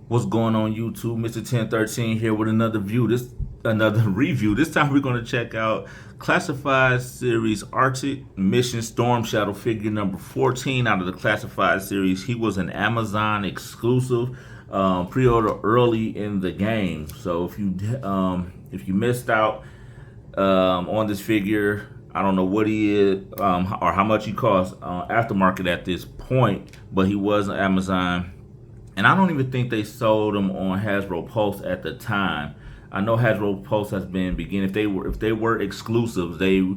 What's going on YouTube? Mr. 1013 here with another review. This time we're going to check out Classified Series Arctic Mission Storm Shadow figure number 14 out of the Classified Series. He was an Amazon exclusive, pre-order early in the game. So if you missed out on this figure, I don't know what he is or how much he costs aftermarket at this point, but he was on Amazon. And I don't even think they sold them on Hasbro Pulse at the time. I know Hasbro Pulse has been beginning. If they were exclusives, they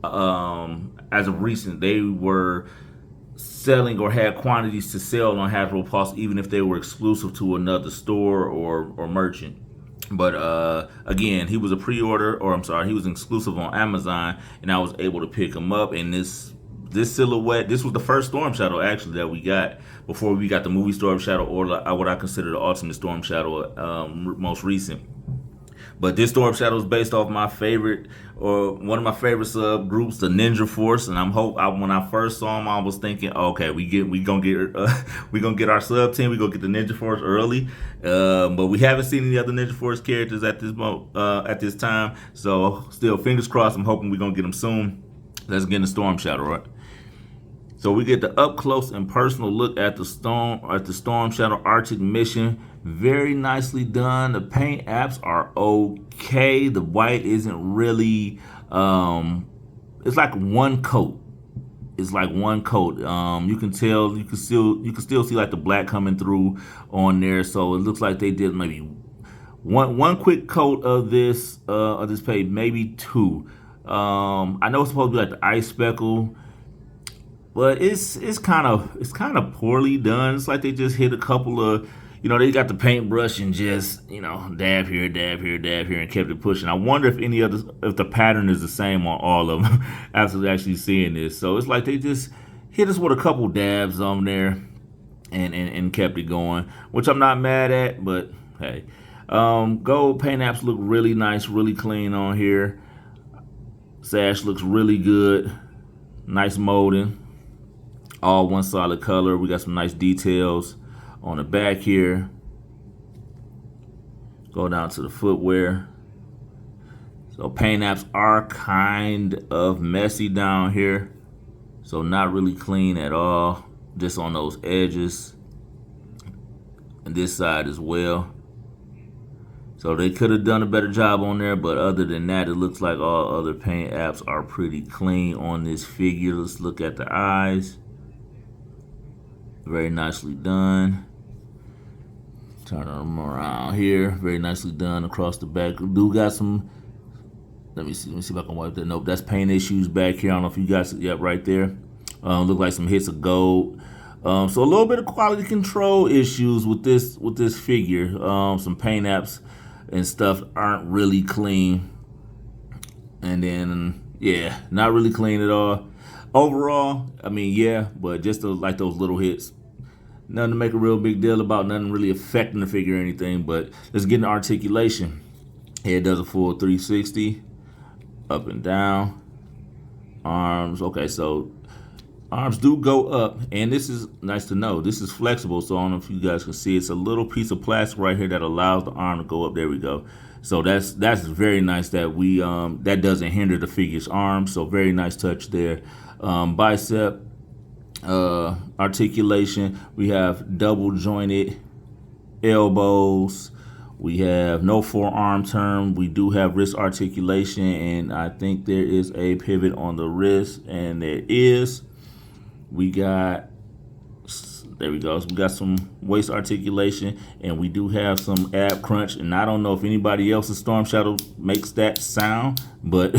as of recent they were selling or had quantities to sell on Hasbro Pulse, even if they were exclusive to another store or merchant. But again, he was a pre-order, or I'm sorry, he was exclusive on Amazon, and I was able to pick him up. And this silhouette, this was the first Storm Shadow actually that we got before we got the movie Storm Shadow, or what I consider the Ultimate Storm Shadow, most recent. But this Storm Shadow is based off my favorite, or one of my favorite subgroups, the Ninja Force. And when I first saw him, I was thinking, okay, we gonna get our sub team, we gonna get the Ninja Force early. But we haven't seen any other Ninja Force characters at this time. So still, fingers crossed. I'm hoping we're gonna get them soon. Let's get in the Storm Shadow, right? So we get the up close and personal look at the Storm Shadow Arctic Mission. Very nicely done. The paint apps are okay. The white isn't really. It's like one coat. It's like one coat. You can tell. You can still see like the black coming through on there. So it looks like they did maybe one quick coat of this paint, maybe two. I know it's supposed to be like the ice speckle. But it's kind of poorly done. It's like they just hit a couple of, they got the paintbrush and just, dab here, dab here, dab here, and kept it pushing. I wonder if if the pattern is the same on all of them after actually seeing this. So it's like they just hit us with a couple dabs on there and kept it going, which I'm not mad at, but hey. Gold paint apps look really nice, really clean on here. Sash looks really good. Nice molding. All one solid color. We got some nice details on the back here. Go down to the footwear. So paint apps are kind of messy down here. So not really clean at all. Just on those edges. And this side as well. So they could have done a better job on there, but other than that, it looks like all other paint apps are pretty clean on this figure. Let's look at the eyes. Very nicely done. Turn them around here. Very nicely done across the back. Do got some. Let me see if I can wipe that. Nope, that's paint issues back here. I don't know if you guys, yep, right there. Look like some hits of gold. So a little bit of quality control issues with this figure. Some paint apps and stuff aren't really clean. And then yeah, not really clean at all. Overall, I mean, yeah, but just like those little hits. Nothing to make a real big deal about, nothing really affecting the figure or anything, but let's get into articulation. Head does a full 360, up and down. Arms, okay, so arms do go up, and this is nice to know. This is flexible, so I don't know if you guys can see. It's a little piece of plastic right here that allows the arm to go up. There we go. So that's very nice that that doesn't hinder the figure's arm. So very nice touch there. Bicep articulation. We have double jointed elbows. We have no forearm turn. We do have wrist articulation, and I think there is a pivot on the wrist, and there is. We got, there we go. So we got some waist articulation, and we do have some ab crunch. And I don't know if anybody else's Storm Shadow makes that sound, but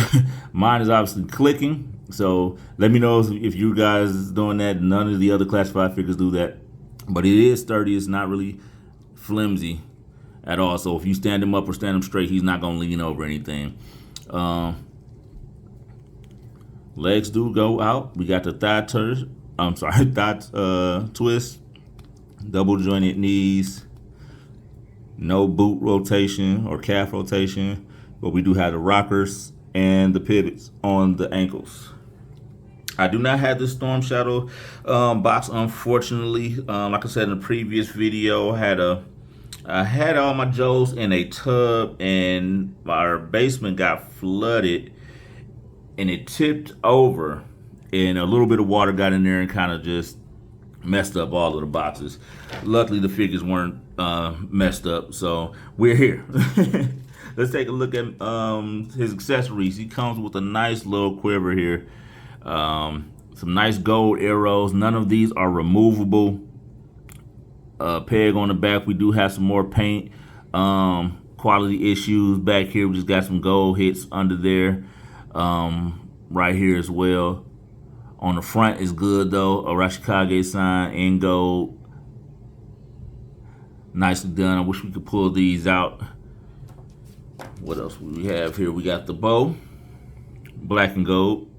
mine is obviously clicking. So let me know if you guys is doing that. None of the other classified figures do that, but it is sturdy. It's not really flimsy at all. So if you stand him up or stand him straight, he's not gonna lean over anything. Legs do go out. We got the thigh twist, double jointed knees, no boot rotation or calf rotation, but we do have the rockers and the pivots on the ankles. I do not have the Storm Shadow box, unfortunately. Like I said in the previous video, I had a I had all my Joes in a tub, and our basement got flooded, and it tipped over, and a little bit of water got in there and kind of just messed up all of the boxes. Luckily, the figures weren't messed up, so we're here. Let's take a look at his accessories. He comes with a nice little quiver here, some nice gold arrows. None of these are removable. Peg on the back. We do have some more paint quality issues back here. We just got some gold hits under there, right here as well. On the front is good though. A Rashikage sign in gold. Nicely done. I wish we could pull these out. What else do we have here? We got the bow, black and gold.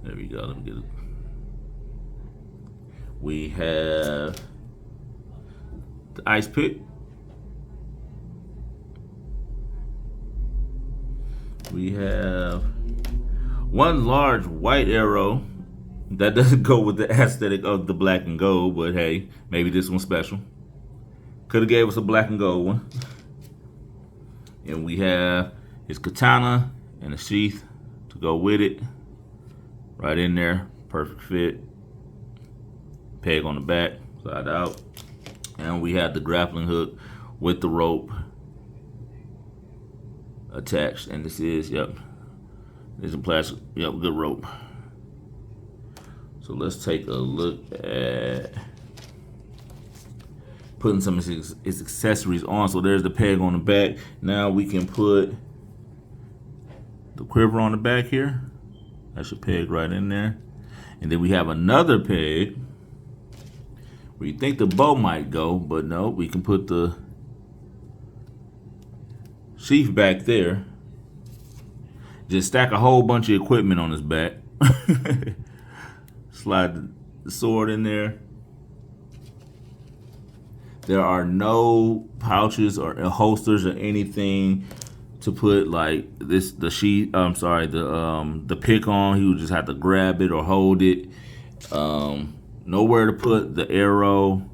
There we go. Let me get it. We have the ice pick. We have one large white arrow that doesn't go with the aesthetic of the black and gold, but hey, maybe this one's special. Could have gave us a black and gold one. And we have his katana and a sheath to go with it. Right in there, perfect fit. Peg on the back, side out. And we have the grappling hook with the rope attached. And this is, yep, there's a plastic, yep, good rope. So let's take a look at putting some of his accessories on. So there's the peg on the back. Now we can put the quiver on the back here. That's your peg right in there. And then we have another peg where you think the bow might go, but no, we can put the sheath back there. Just stack a whole bunch of equipment on his back. Slide the sword in there. There are no pouches or holsters or anything to put like this, the sheath, I'm sorry, the pick on. He would just have to grab it or hold it. Nowhere to put the arrow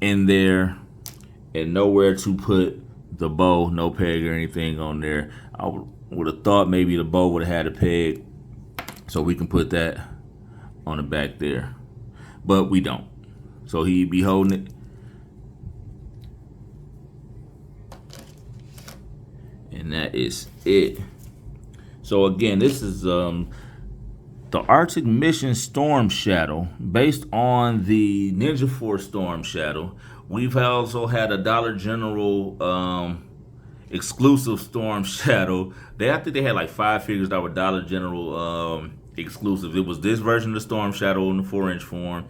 in there, and nowhere to put the bow, no peg or anything on there. I would have thought maybe the bow would have had a peg, so we can put that on the back there, but we don't. So he'd be holding it. And that is it. So again, this is the Arctic Mission Storm Shadow, based on the Ninja Force Storm Shadow. We've also had a Dollar General exclusive Storm Shadow. I think they had like 5 figures that were Dollar General exclusive. It was this version of the Storm Shadow in the 4-inch form.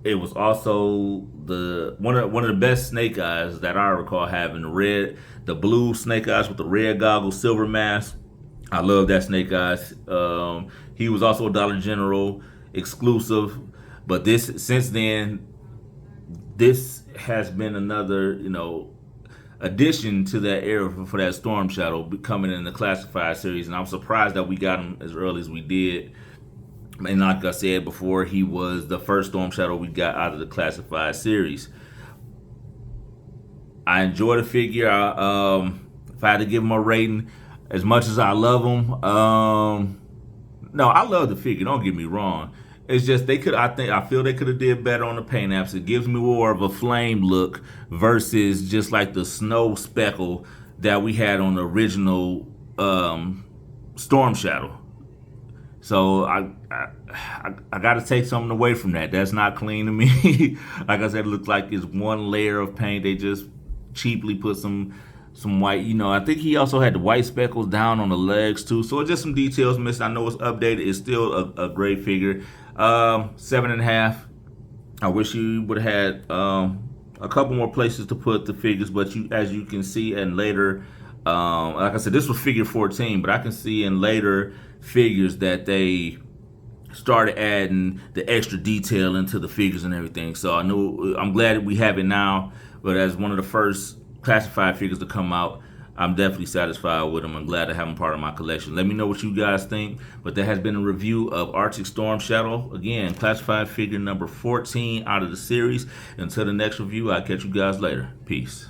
It was also the one of the best Snake Eyes that I recall having. The blue Snake Eyes with the red goggles, silver mask. I love that Snake Eyes. He was also a Dollar General exclusive, but since then, this has been another, addition to that era for that Storm Shadow coming in the Classified series, and I'm surprised that we got him as early as we did. And like I said before, he was the first Storm Shadow we got out of the Classified series. I enjoy the figure. If I had to give him a rating, as much as I love him, no, I love the figure. Don't get me wrong. It's just I feel they could have did better on the paint apps. It gives me more of a flame look versus just like the snow speckle that we had on the original Storm Shadow. So I got to take something away from that. That's not clean to me. Like I said, it looks like it's one layer of paint. They just cheaply put some white. I think he also had the white speckles down on the legs too. So just some details missing. I know it's updated. It's still a great figure. 7.5. I wish you would have had a couple more places to put the figures, but as you can see in later, like I said, this was figure 14, but I can see in later figures that they started adding the extra detail into the figures and everything. So I'm glad that we have it now, but as one of the first Classified figures to come out, I'm definitely satisfied with them. I'm glad to have them part of my collection. Let me know what you guys think. But that has been a review of Arctic Storm Shadow. Again, classified figure number 14 out of the series. Until the next review, I'll catch you guys later. Peace.